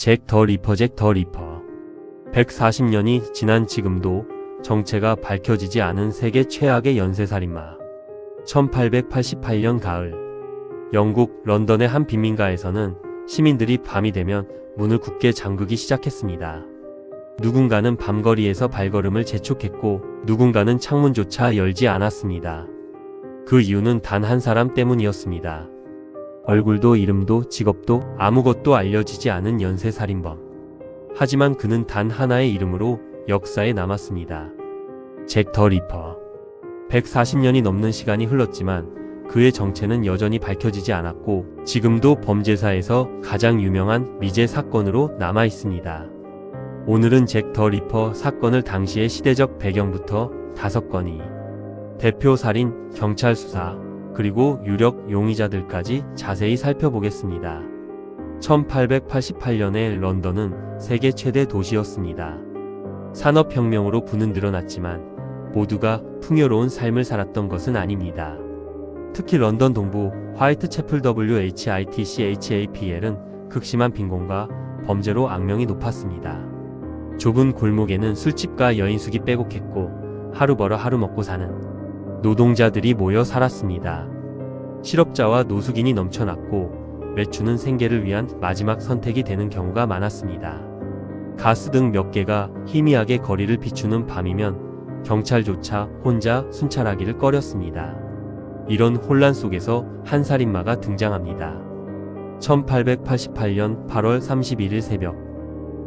잭 더 리퍼. 140년이 지난 지금도 정체가 밝혀지지 않은 세계 최악의 연쇄살인마. 1888년 가을, 영국 런던의 한 빈민가에서는 시민들이 밤이 되면 문을 굳게 잠그기 시작했습니다. 누군가는 밤거리에서 발걸음을 재촉했고 누군가는 창문조차 열지 않았습니다. 그 이유는 단 한 사람 때문이었습니다. 얼굴도 이름도 직업도 아무것도 알려지지 않은 연쇄살인범. 하지만 그는 단 하나의 이름으로 역사에 남았습니다. 잭 더 리퍼. 140년이 넘는 시간이 흘렀지만 그의 정체는 여전히 밝혀지지 않았고 지금도 범죄사에서 가장 유명한 미제 사건으로 남아 있습니다. 오늘은 잭 더 리퍼 사건을 당시의 시대적 배경부터 5건이 대표 살인, 경찰 수사, 그리고 유력 용의자들까지 자세히 살펴보겠습니다. 1888년의 런던은 세계 최대 도시였습니다. 산업혁명으로 부는 늘어났지만 모두가 풍요로운 삶을 살았던 것은 아닙니다. 특히 런던 동부 화이트채플 WHITCHAPL은 극심한 빈곤과 범죄로 악명이 높았습니다. 좁은 골목에는 술집과 여인숙이 빼곡했고 하루 벌어 하루 먹고 사는 노동자들이 모여 살았습니다. 실업자와 노숙인이 넘쳐났고 매춘은 생계를 위한 마지막 선택이 되는 경우가 많았습니다. 가스등 몇 개가 희미하게 거리를 비추는 밤이면 경찰조차 혼자 순찰하기를 꺼렸습니다. 이런 혼란 속에서 한 살인마가 등장합니다. 1888년 8월 31일 새벽,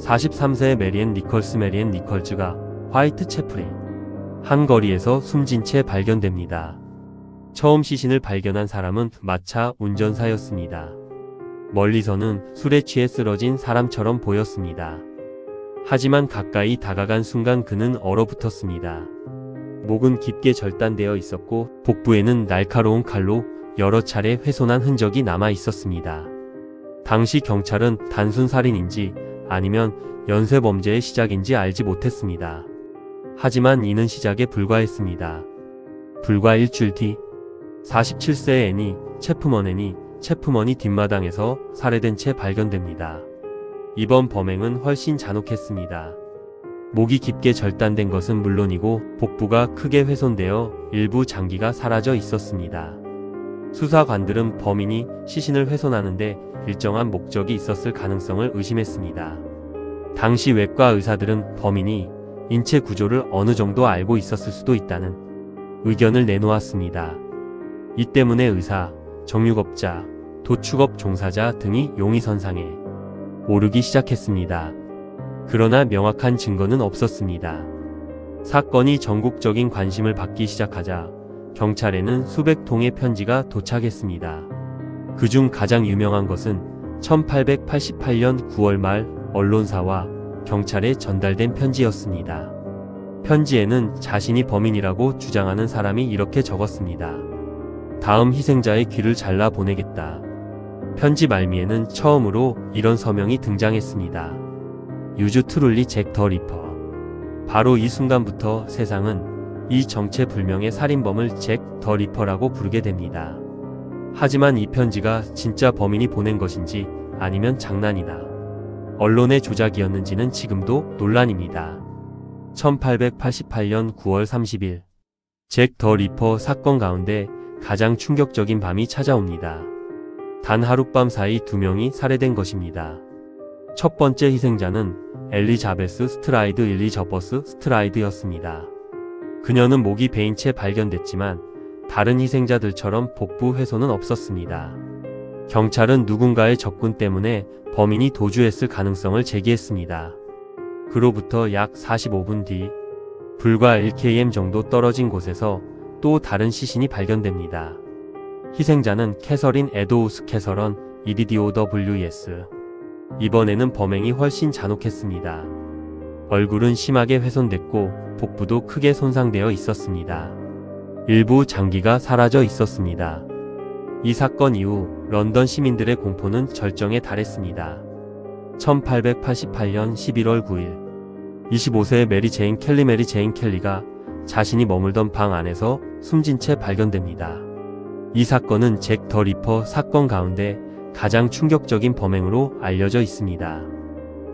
43세의 메리앤 니컬즈가 화이트채플의 한 거리에서 숨진 채 발견됩니다. 처음 시신을 발견한 사람은 마차 운전사였습니다. 멀리서는 술에 취해 쓰러진 사람처럼 보였습니다. 하지만 가까이 다가간 순간 그는 얼어붙었습니다. 목은 깊게 절단되어 있었고 복부에는 날카로운 칼로 여러 차례 훼손한 흔적이 남아 있었습니다. 당시 경찰은 단순 살인인지 아니면 연쇄범죄의 시작인지 알지 못했습니다. 하지만 이는 시작에 불과했습니다. 불과 일주일 뒤 47세의 애니 체프먼이 뒷마당에서 살해된 채 발견됩니다. 이번 범행은 훨씬 잔혹했습니다. 목이 깊게 절단된 것은 물론이고 복부가 크게 훼손되어 일부 장기가 사라져 있었습니다. 수사관들은 범인이 시신을 훼손하는데 일정한 목적이 있었을 가능성을 의심했습니다. 당시 외과 의사들은 범인이 인체 구조를 어느 정도 알고 있었을 수도 있다는 의견을 내놓았습니다. 이 때문에 의사, 정육업자, 도축업 종사자 등이 용의선상에 오르기 시작했습니다. 그러나 명확한 증거는 없었습니다. 사건이 전국적인 관심을 받기 시작하자 경찰에는 수백 통의 편지가 도착했습니다. 그중 가장 유명한 것은 1888년 9월 말 언론사와 경찰에 전달된 편지였습니다. 편지에는 자신이 범인이라고 주장하는 사람이 이렇게 적었습니다. 다음 희생자의 귀를 잘라 보내겠다. 편지 말미에는 처음으로 이런 서명이 등장했습니다. 유즈 트룰리 잭 더 리퍼. 바로 이 순간부터 세상은 이 정체불명의 살인범을 잭 더 리퍼라고 부르게 됩니다. 하지만 이 편지가 진짜 범인이 보낸 것인지 아니면 장난이나 언론의 조작이었는지는 지금도 논란입니다. 1888년 9월 30일 잭 더 리퍼 사건 가운데 가장 충격적인 밤이 찾아옵니다. 단 하룻밤 사이 2명이 살해된 것입니다. 첫 번째 희생자는 엘리자베스 스트라이드였습니다. 그녀는 목이 베인 채 발견됐지만 다른 희생자들처럼 복부 훼손은 없었습니다. 경찰은 누군가의 접근 때문에 범인이 도주했을 가능성을 제기했습니다. 그로부터 약 45분 뒤 불과 1km 정도 떨어진 곳에서 또 다른 시신이 발견됩니다. 희생자는 캐서린 에도우스 캐서런 EDDOWS. 이번에는 범행이 훨씬 잔혹했습니다. 얼굴은 심하게 훼손됐고 복부도 크게 손상되어 있었습니다. 일부 장기가 사라져 있었습니다. 이 사건 이후 런던 시민들의 공포는 절정에 달했습니다. 1888년 11월 9일 25세의 메리 제인 켈리가 자신이 머물던 방 안에서 숨진 채 발견됩니다. 이 사건은 잭 더 리퍼 사건 가운데 가장 충격적인 범행으로 알려져 있습니다.